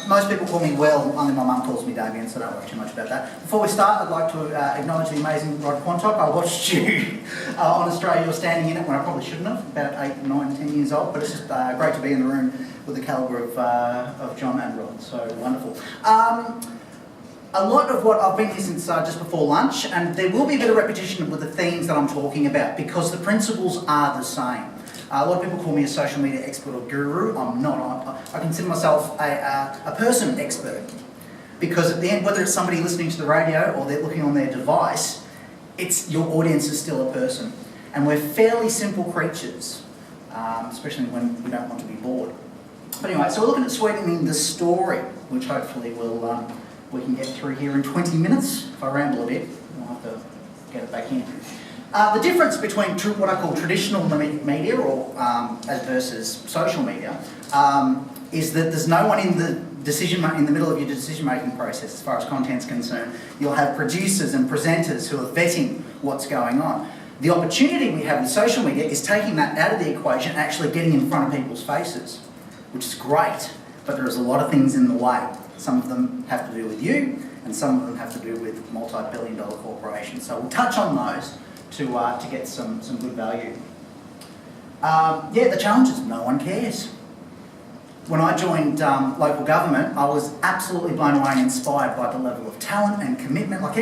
Most people call me Will, only my mum calls me Damien, so don't worry too much about that. Before we start, I'd like to acknowledge the amazing Rod Quantock. I watched you on Australia. You were standing in it when I probably shouldn't have, about 8, 9, 10 years old, but it's just great to be in the room with the calibre of John and Rod, so wonderful. A lot of what I've been here since just before lunch, and there will be a bit of repetition with the themes that I'm talking about because the principles are the same. A lot of people call me a social media expert or guru. I'm not. I consider myself a person expert because at the end, whether it's somebody listening to the radio or they're looking on their device, it's your audience is still a person. And we're fairly simple creatures, especially when we don't want to be bored. But anyway, so we're looking at sweetening the story, which hopefully we can get through here in 20 minutes. If I ramble a bit, I'll have to get it back in. The difference between what I call traditional media or as versus social media is that there's no one in the middle of your decision-making process as far as content's concerned. You'll have producers and presenters who are vetting what's going on. The opportunity we have with social media is taking that out of the equation and actually getting in front of people's faces, which is great, but there's a lot of things in the way. Some of them have to do with you, and some of them have to do with multi-billion-dollar corporations. So we'll touch on those to get some good value. The challenge is no one cares. When I joined local government, I was absolutely blown away and inspired by the level of talent and commitment. Like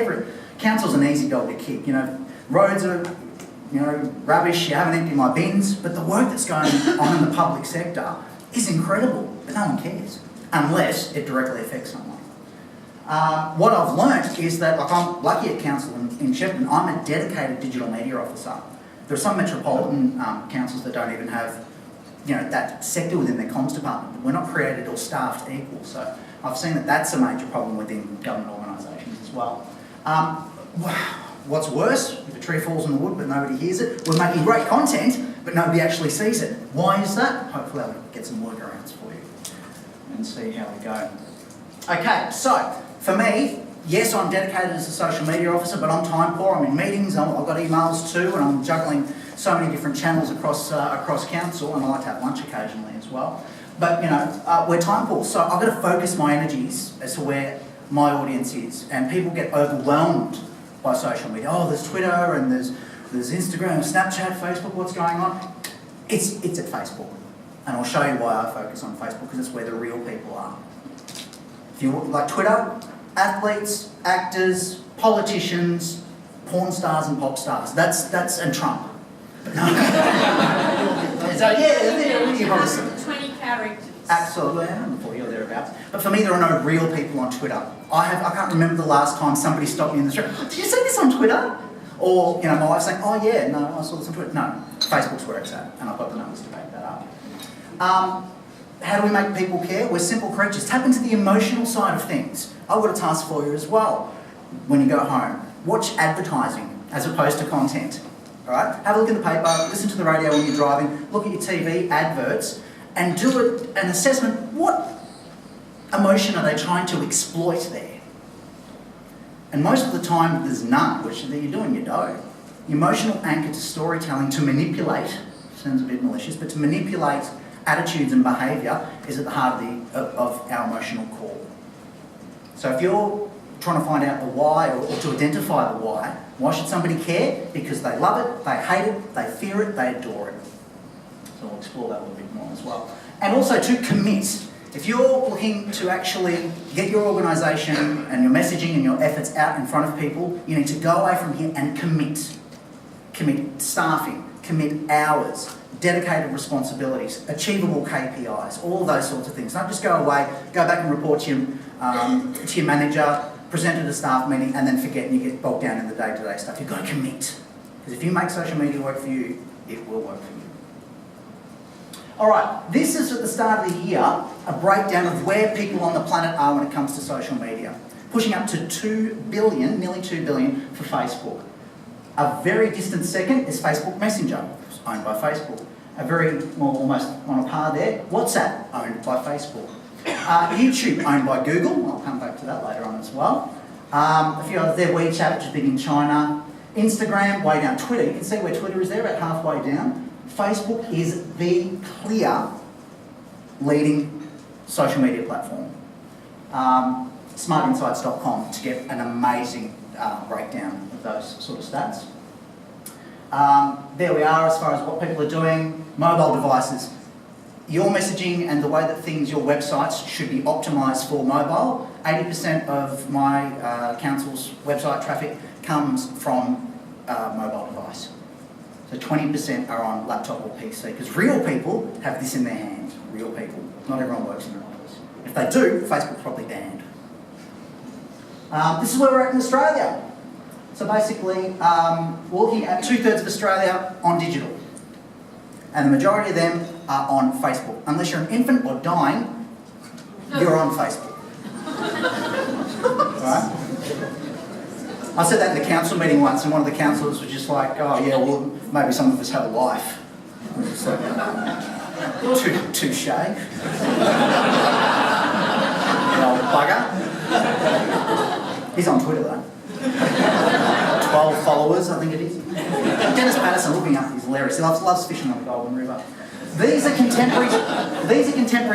council's an easy dog to kick. Roads are rubbish. You haven't emptied my bins, but the work that's going on in the public sector is incredible. But no one cares unless it directly affects someone. What I've learnt is that, I'm lucky at council in Shepparton, I'm a dedicated digital media officer. There are some metropolitan councils that don't even have, that sector within their comms department. We're not created or staffed equal, so I've seen that that's a major problem within government organisations as well. What's worse, if a tree falls in the wood but nobody hears it, we're making great content but nobody actually sees it. Why is that? Hopefully I'll get some workarounds for you and see how we go. Okay, so for me, yes, I'm dedicated as a social media officer, but I'm time poor. I'm in meetings, I've got emails too, and I'm juggling so many different channels across council, and I like to have lunch occasionally as well. But we're time poor, so I've got to focus my energies as to where my audience is, and people get overwhelmed by social media. Oh, there's Twitter and there's Instagram, Snapchat, Facebook. What's going on? It's at Facebook, and I'll show you why I focus on Facebook because it's where the real people are. If you like Twitter, athletes, actors, politicians, porn stars and pop stars. That's and Trump. No. So you've probably seen it. 20 characters. Absolutely, I'm 40 or thereabouts. But for me, there are no real people on Twitter. I can't remember the last time somebody stopped me in the street. Did you see this on Twitter? Or my wife saying, "Oh yeah, no, I saw this on Twitter." No, Facebook's where it's at, and I've got the numbers to back that up. How do we make people care? We're simple creatures. Tap into the emotional side of things. I've got a task for you as well. When you go home, watch advertising as opposed to content. All right? Have a look in the paper, listen to the radio when you're driving, look at your TV adverts, and do an assessment. What emotion are they trying to exploit there? And most of the time, there's none, which you're doing your dough. The emotional anchor to storytelling to manipulate, sounds a bit malicious, but to manipulate attitudes and behaviour is at the heart of our emotional core. So if you're trying to find out the why or to identify the why should somebody care? Because they love it, they hate it, they fear it, they adore it. So we'll explore that a little bit more as well. And also to commit. If you're looking to actually get your organisation and your messaging and your efforts out in front of people, you need to go away from here and commit. Commit staffing, commit hours, dedicated responsibilities, achievable KPIs, all of those sorts of things. Don't just go away, go back and report to your manager, present at a staff meeting, and then forget and you get bogged down in the day-to-day stuff. You've got to commit. Because if you make social media work for you, it will work for you. All right, this is at the start of the year, a breakdown of where people on the planet are when it comes to social media. Pushing up to 2 billion, nearly 2 billion for Facebook. A very distant second is Facebook Messenger, owned by Facebook. Almost on a par there, WhatsApp, owned by Facebook. YouTube, owned by Google. I'll come back to that later on as well. A few others there, WeChat, which is big in China. Instagram, way down. Twitter, you can see where Twitter is there, about halfway down. Facebook is the clear leading social media platform. Smartinsights.com to get an amazing breakdown of those sort of stats. There we are as far as what people are doing. Mobile devices. Your messaging and the way that your websites should be optimised for mobile. 80% of my council's website traffic comes from mobile device. So 20% are on laptop or PC, because real people have this in their hands. Real people. Not everyone works in an office. If they do, Facebook's probably banned. This is where we're at in Australia. So basically, we're looking at 2/3 of Australia on digital. And the majority of them are on Facebook. Unless you're an infant or dying, you're on Facebook. Right? I said that in the council meeting once, and one of the councillors was just like, oh yeah, well, maybe some of us have a life. I was just like, touche. The old bugger. He's on Twitter though. 12 followers, I think it is. Dennis Patterson, looking up, he's hilarious. He loves fishing on the Golden River. These are contemporary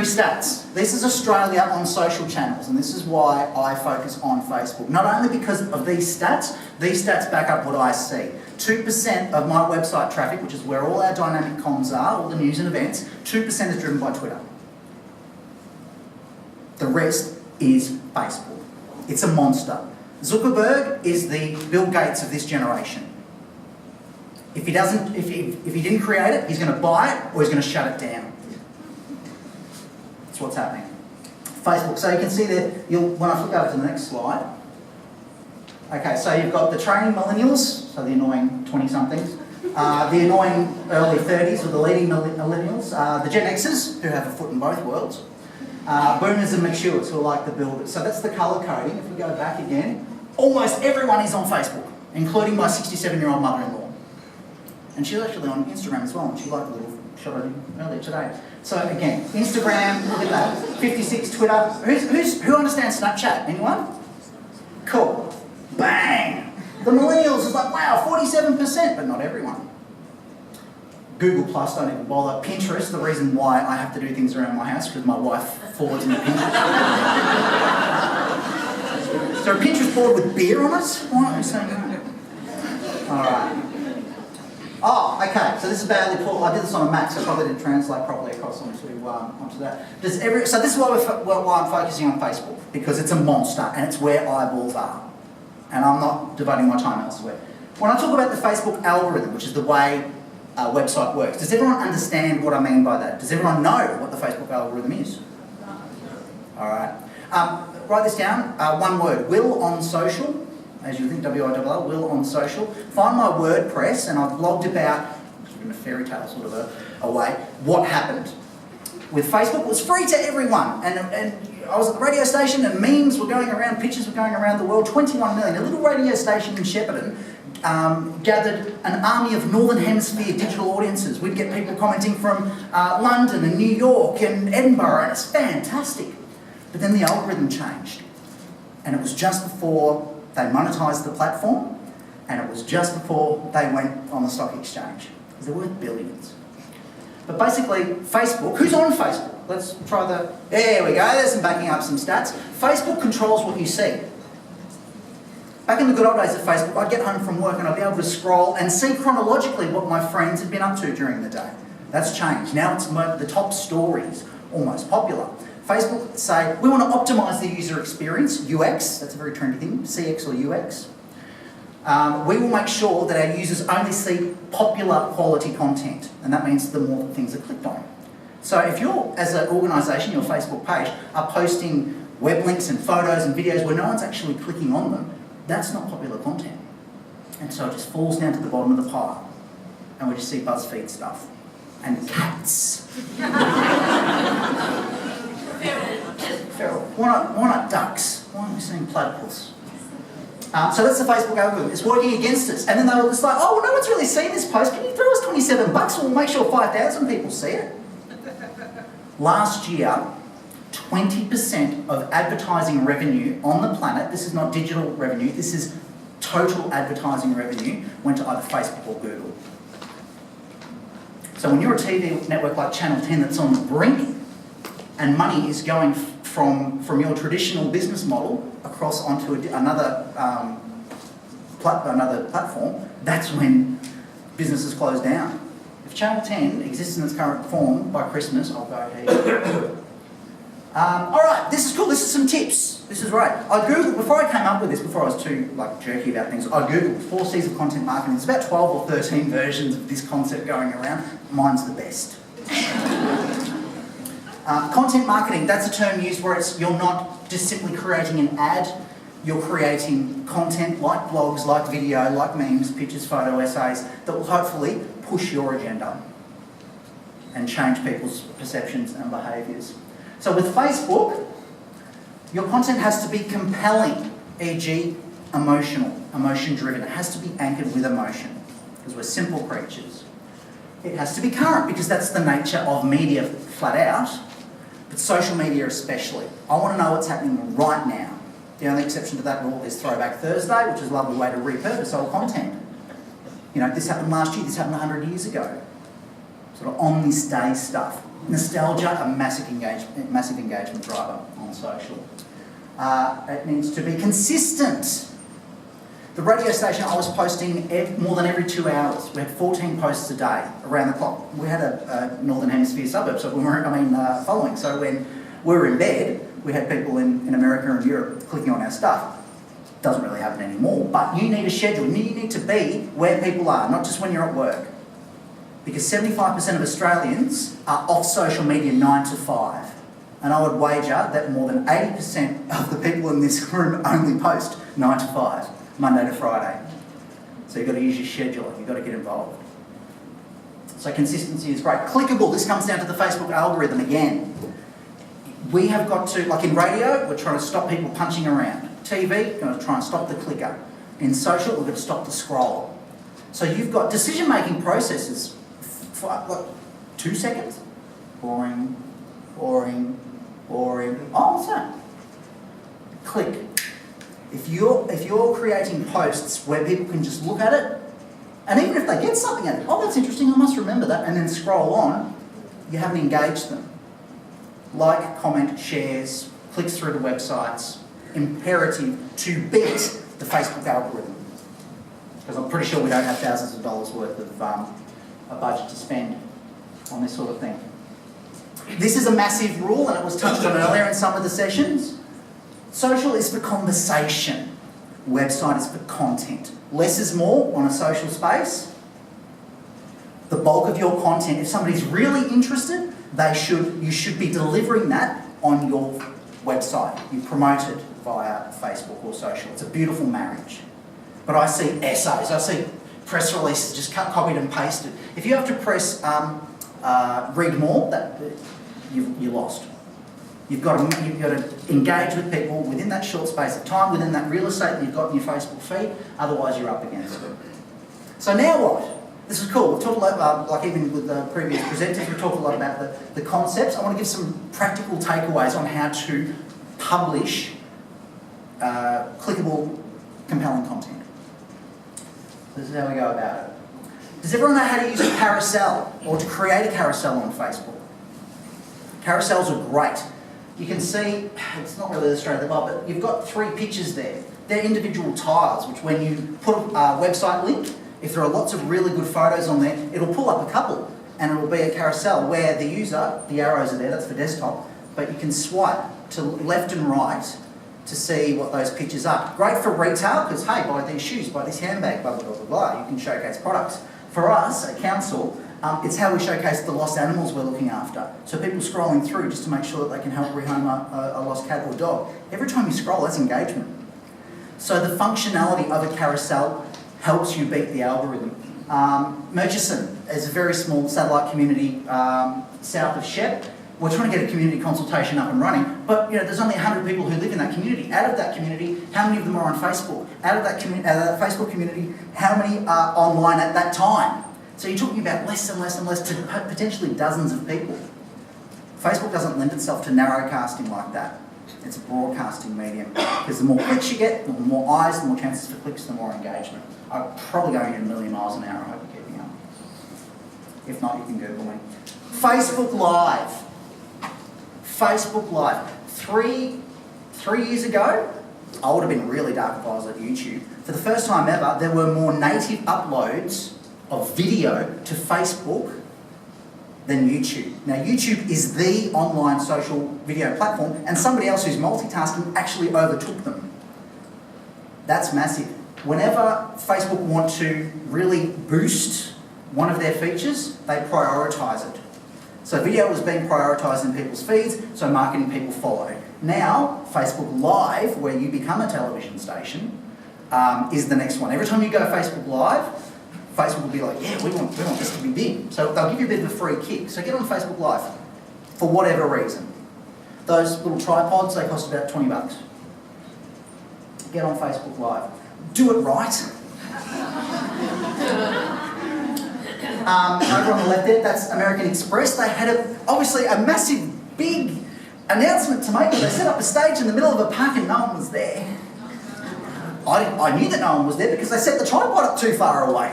stats. This is Australia on social channels, and this is why I focus on Facebook. Not only because of these stats back up what I see. 2% of my website traffic, which is where all our dynamic comms are, all the news and events, 2% is driven by Twitter. The rest is Facebook. It's a monster. Zuckerberg is the Bill Gates of this generation. If he didn't create it, he's going to buy it or he's going to shut it down. That's what's happening. Facebook. So you can see there, when I flip over to the next slide. Okay, so you've got the training millennials, so the annoying 20-somethings, the annoying early 30s, or the leading millennials, the Gen Xers, who have a foot in both worlds, boomers and matures, who are like the builders. So that's the colour coding. If we go back again, almost everyone is on Facebook, including my 67-year-old mother-in-law. And she's actually on Instagram as well, and she liked the little shot I did earlier today. So again, Instagram, look at that. 56, Twitter. Who understands Snapchat? Anyone? Cool. Bang! The millennials is like, wow, 47%, but not everyone. Google Plus, don't even bother. Pinterest, the reason why I have to do things around my house, because my wife forwards me Pinterest. Is there a Pinterest board with beer on it? Why aren't we saying that? Alright. Oh, okay, so this is badly pulled. I did this on a Mac, so I probably didn't translate properly across onto that. So this is why I'm focusing on Facebook, because it's a monster and it's where eyeballs are. And I'm not devoting my time elsewhere. When I talk about the Facebook algorithm, which is the way a website works, does everyone understand what I mean by that? Does everyone know what the Facebook algorithm is? Alright. Write this down, one word, Will on social. As you think, W-I-L-L, Will on social. Find my WordPress, and I've blogged about, in a fairy tale sort of a way, what happened. With Facebook, it was free to everyone. And I was at the radio station, and memes were going around, pictures were going around the world. 21 million. A little radio station in Shepparton gathered an army of Northern Hemisphere digital audiences. We'd get people commenting from London and New York and Edinburgh, and it's fantastic. But then the algorithm changed. And it was just before they monetised the platform, and it was just before they went on the stock exchange, because they're worth billions. But basically, Facebook, who's on Facebook? Let's try there we go, there's some backing up some stats. Facebook controls what you see. Back in the good old days of Facebook, I'd get home from work and I'd be able to scroll and see chronologically what my friends had been up to during the day. That's changed. Now it's the top stories, all most popular. Facebook say, we want to optimise the user experience, UX, that's a very trendy thing, CX or UX. We will make sure that our users only see popular quality content, and that means the more things are clicked on. So if you're, as an organisation, your Facebook page, are posting web links and photos and videos where no one's actually clicking on them, that's not popular content. And so it just falls down to the bottom of the pile, and we just see BuzzFeed stuff. And cats. Feral. Why not ducks? Why aren't we seeing platypus? So that's the Facebook algorithm. It's working against us. And then they were just like, oh, well, no one's really seen this post. Can you throw us $27 and we'll make sure 5,000 people see it? Last year, 20% of advertising revenue on the planet, this is not digital revenue, this is total advertising revenue, went to either Facebook or Google. So when you're a TV network like Channel 10 that's on the brink, and money is going from your traditional business model across onto another platform, that's when businesses close down. If Channel 10 exists in its current form by Christmas, I'll go here. All right, this is cool. This is some tips. This is right. I googled, before I came up with this, before I was too jerky about things, I googled 4 C's of content marketing. There's about 12 or 13 versions of this concept going around. Mine's the best. Content marketing, that's a term used where you're not just simply creating an ad, you're creating content like blogs, like video, like memes, pictures, photo essays that will hopefully push your agenda and change people's perceptions and behaviours. So with Facebook, your content has to be compelling, e.g. emotional, emotion-driven. It has to be anchored with emotion because we're simple creatures. It has to be current because that's the nature of media flat out, but social media especially. I want to know what's happening right now. The only exception to that rule is Throwback Thursday, which is a lovely way to repurpose old content. You know, this happened last year, this happened 100 years ago. Sort of on this day stuff. Nostalgia, a massive engagement driver on social. It needs to be consistent. The radio station, I was posting more than every 2 hours. We had 14 posts a day around the clock. We had a Northern Hemisphere suburb, so we weren't, following. So when we were in bed, we had people in America and Europe clicking on our stuff. Doesn't really happen anymore, but you need a schedule. You need to be where people are, not just when you're at work. Because 75% of Australians are off social media 9 to 5. And I would wager that more than 80% of the people in this room only post 9 to 5, Monday to Friday. So you've got to use your schedule, you've got to get involved. So consistency is great. Clickable, this comes down to the Facebook algorithm again. We have got to, like in radio, we're trying to stop people punching around. TV, we're going to try and stop the clicker. In social, we're going to stop the scroll. So you've got decision-making processes for, what, 2 seconds? Boring, boring, boring. Oh, what's that? Click. If you're creating posts where people can just look at it, and even if they get something out of it, oh, that's interesting, I must remember that, and then scroll on, you haven't engaged them. Like, comment, shares, clicks through to websites, imperative to beat the Facebook algorithm. Because I'm pretty sure we don't have thousands of dollars worth of a budget to spend on this sort of thing. This is a massive rule, and it was touched on earlier in some of the sessions. Social is for conversation. Website is for content. Less is more on a social space. The bulk of your content, if somebody's really interested, you should be delivering that on your website. You promote it via Facebook or social. It's a beautiful marriage. But I see essays, I see press releases just copied and pasted. If you have to press read more, you're lost. You've got to engage with people within that short space of time, within that real estate that you've got in your Facebook feed, otherwise you're up against it. So now what? This is cool. We've talked a lot about, like even with the previous presenters, we've talked a lot about the concepts. I want to give some practical takeaways on how to publish clickable, compelling content. This is how we go about it. Does everyone know how to use a carousel or to create a carousel on Facebook? Carousels are great. You can see, it's not really illustrated well, but you've got 3 pictures there. They're individual tiles, which when you put a website link, if there are lots of really good photos on there, it'll pull up a couple and it'll be a carousel where the user, the arrows are there, that's for desktop, but you can swipe to left and right to see what those pictures are. Great for retail, because hey, buy these shoes, buy this handbag, blah, blah, blah, blah, blah. You can showcase products. For us, at council, it's how we showcase the lost animals we're looking after. So people scrolling through just to make sure that they can help rehome a lost cat or dog. Every time you scroll, that's engagement. So the functionality of a carousel helps you beat the algorithm. Murchison is a very small satellite community south of Shep. We're trying to get a community consultation up and running, but there's only 100 people who live in that community. Out of that community, how many of them are on Facebook? Out of that Facebook community, how many are online at that time? So you're talking about less and less and less to potentially dozens of people. Facebook doesn't lend itself to narrowcasting like that. It's a broadcasting medium. Because the more clicks you get, the more eyes, the more chances for clicks, the more engagement. I'm probably going at 1,000,000 miles an hour. I hope you're keeping up. If not, you can Google me. Facebook Live. Facebook Live. Three years ago, I would have been really dark if I was at YouTube. For the first time ever, there were more native uploads of video to Facebook than YouTube. Now, YouTube is the online social video platform, and somebody else who's multitasking actually overtook them. That's massive. Whenever Facebook want to really boost one of their features, they prioritise it. So video was being prioritised in people's feeds, so marketing people follow. Now, Facebook Live, where you become a television station, is the next one. Every time you go Facebook Live, Facebook will be like, yeah, we want this to be big. So they'll give you a bit of a free kick. So get on Facebook Live, for whatever reason. Those little tripods, they cost about $20. Get on Facebook Live. Do it right. Over on the left there, that's American Express. They had obviously a massive, big announcement to make. They set up a stage in the middle of a park and no one was there. I knew that no one was there because they set the tripod up too far away.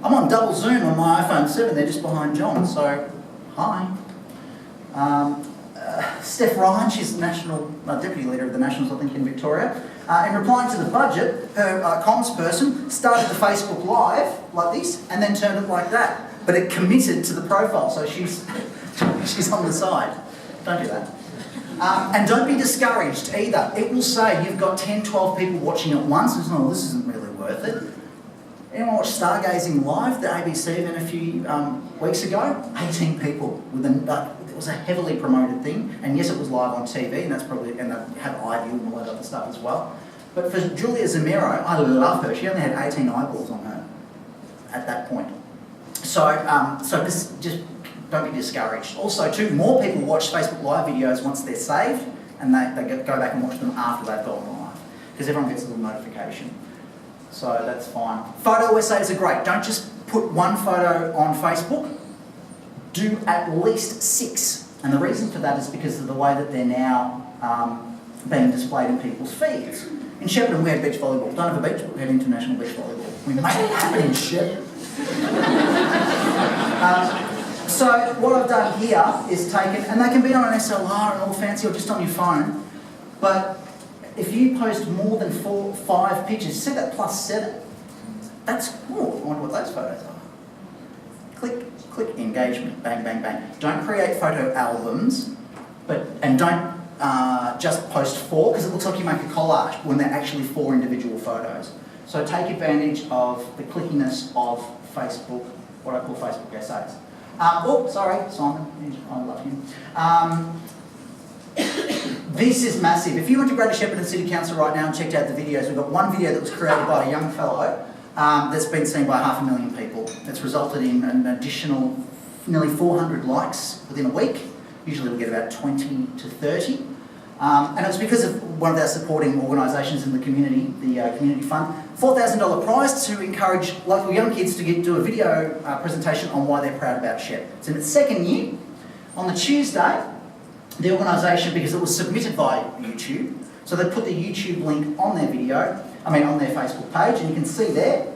I'm on double zoom on my iPhone 7, they're just behind John, so hi. Steph Ryan, she's the Deputy Leader of the Nationals, I think, in Victoria. In replying to the budget, her comms person started the Facebook Live like this and then turned it like that. But it committed to the profile, so she's on the side. Don't do that. And don't be discouraged either. It will say you've got 10, 12 people watching at once. It's not, this isn't really worth it. Anyone watch Stargazing Live, the ABC event a few weeks ago? 18 people. It was a heavily promoted thing. And yes, it was live on TV, and they have iView and all that other stuff as well. But for Julia Zamiro, I love her. She only had 18 eyeballs on her at that point. So just don't be discouraged. Also, too, more people watch Facebook Live videos once they're saved, and they go back and watch them after they've gone live, because everyone gets a little notification. So that's fine. Photo essays are great. Don't just put one photo on Facebook. Do at least 6. And the reason for that is because of the way that they're now being displayed in people's feeds. In Shepparton, we had beach volleyball. Don't have a beach, but we had international beach volleyball. We made it happen in Shepparton. So what I've done here is taken, and they can be on an SLR and all fancy or just on your phone, but if you post more than 4, 5 pictures, see that +7? That's cool. I wonder what those photos are. Click engagement, bang, bang, bang. Don't create photo albums, and don't just post 4, because it looks like you make a collage when they're actually 4 individual photos. So take advantage of the clickiness of Facebook, what I call Facebook essays. Sorry, Simon, I love him. This is massive. If you went to Greater Shepparton City Council right now and checked out the videos, we've got one video that was created by a young fellow that's been seen by 500,000 people. It's resulted in an additional nearly 400 likes within a week. Usually we get about 20 to 30. And it's because of one of our supporting organisations in the community, the Community Fund. $4,000 prize to encourage local young kids to do a video presentation on why they're proud about Shep. It's in its 2nd year. On the Tuesday, the organisation, because it was submitted via YouTube, so they put the YouTube link on their on their Facebook page, and you can see there,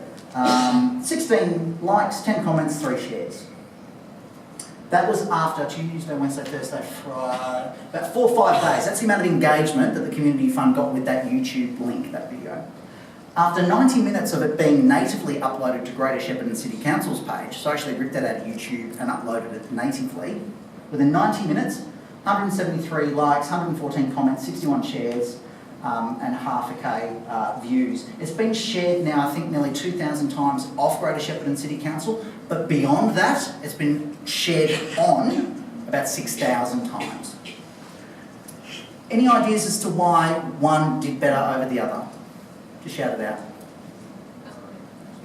16 likes, 10 comments, 3 shares. That was after Tuesday, Wednesday, Thursday, Friday, about 4 or 5 days. That's the amount of engagement that the Community Fund got with that YouTube link, that video. After 90 minutes of it being natively uploaded to Greater Shepparton City Council's page, so I actually ripped that out of YouTube and uploaded it natively, within 90 minutes, 173 likes, 114 comments, 61 shares, and half a K views. It's been shared now, I think, nearly 2,000 times off Greater Shepparton City Council, but beyond that, it's been shared on about 6,000 times. Any ideas as to why one did better over the other? Just shout it out.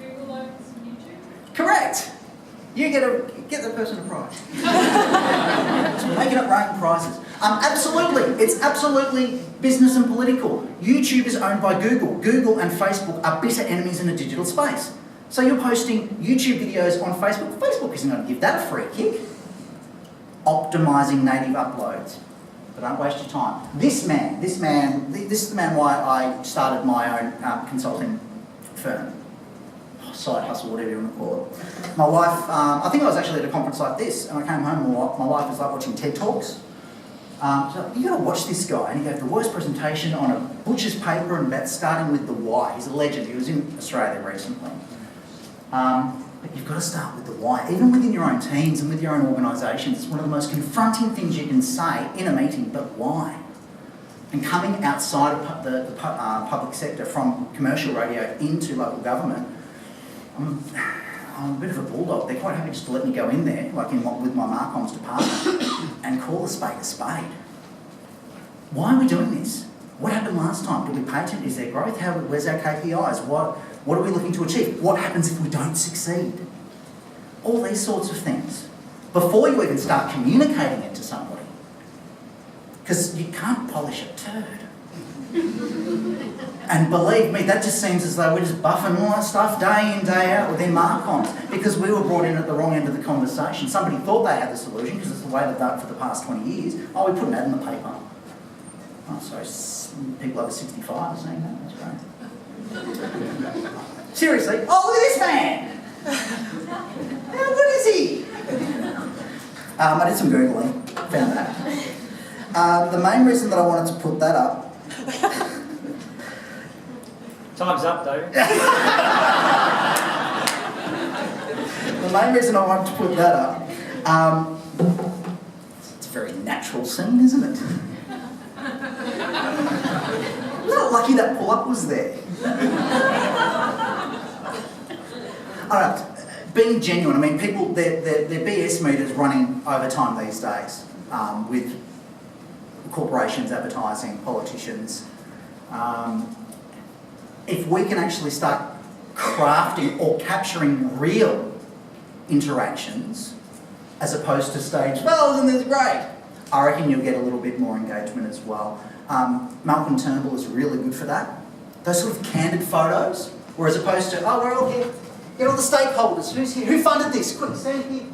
Google likes YouTube? Correct! You get the person a prize. Just making up random prizes. Absolutely, it's absolutely business and political. YouTube is owned by Google. Google and Facebook are bitter enemies in the digital space. So you're posting YouTube videos on Facebook. Facebook isn't going to give that a free kick. Optimising native uploads. But don't waste your time. This is the man why I started my own consulting firm. Side hustle, whatever you want to call it. My wife, I think I was actually at a conference like this, and I came home, my wife was like watching TED Talks. So you got to watch this guy, and he gave the worst presentation on a butcher's paper, and that's starting with the why. He's a legend. He was in Australia recently. But you've got to start with the why, even within your own teams and with your own organisations. It's one of the most confronting things you can say in a meeting, but why? And coming outside of the public sector, from commercial radio into local government, I'm a bit of a bulldog. They're quite happy just to let me go in there, like with my Marcoms department, and call a spade a spade. Why are we doing this? What happened last time? Did we pay attention? Is there growth? Where's our KPIs? What are we looking to achieve? What happens if we don't succeed? All these sorts of things. Before you even start communicating it to somebody. Because you can't polish a turd. And believe me, that just seems as though we're just buffing all that stuff day in, day out with their Marcoms, because we were brought in at the wrong end of the conversation. Somebody thought they had the solution, because it's the way they've done it for the past 20 years. Oh, we put an ad in the paper. Oh, sorry, people over 65 are saying that. That's great. Seriously, oh, look at this man! How good is he? I did some Googling, found that. The main reason that I wanted to put that up... Time's up, though. The main reason I wanted to put that up... it's a very natural scene, isn't it? Isn't it lucky that pull-up was there? Alright, being genuine, I mean, people, their BS meters running overtime these days, with corporations, advertising, politicians. If we can actually start crafting or capturing real interactions, as opposed to stage, well, isn't this great? I reckon you'll get a little bit more engagement as well. Malcolm Turnbull is really good for that. Those sort of candid photos, whereas opposed to, oh, we're all here. Get all the stakeholders. Who's here? Who funded this? Quick, stand here.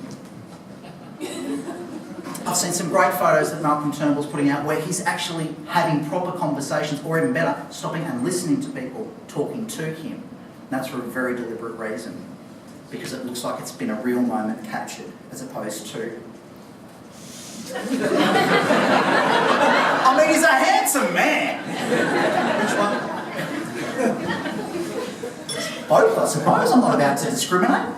I've seen some great photos that Malcolm Turnbull's putting out where he's actually having proper conversations, or even better, stopping and listening to people talking to him. And that's for a very deliberate reason, because it looks like it's been a real moment captured, as opposed to... I mean, he's a handsome man. Which one? Both, I suppose. I'm not about to discriminate.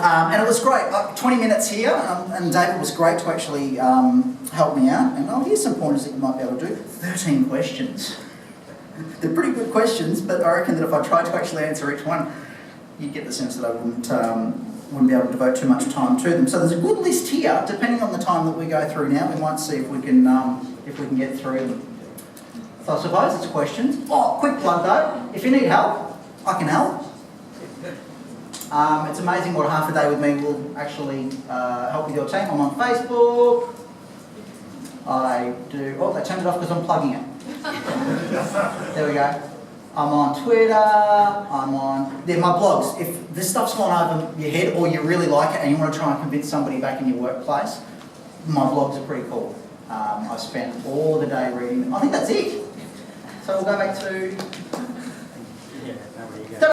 And it was great. 20 minutes here, and David was great to actually help me out. And here's some pointers that you might be able to do. 13 questions. They're pretty good questions, but I reckon that if I tried to actually answer each one, you'd get the sense that I wouldn't be able to devote too much time to them. So there's a good list here. Depending on the time that we go through now, we might see if we can get through them. So I suppose it's questions. Oh, quick plug though. If you need help, I can help. It's amazing what half a day with me will actually help with your team. I'm on Facebook. I do... Oh, they turned it off because I'm plugging it. There we go. I'm on Twitter. I'm on... They're my blogs. If this stuff's gone over your head or you really like it and you want to try and convince somebody back in your workplace, my blogs are pretty cool. I spent all the day reading them. I think that's it. So we'll go back to...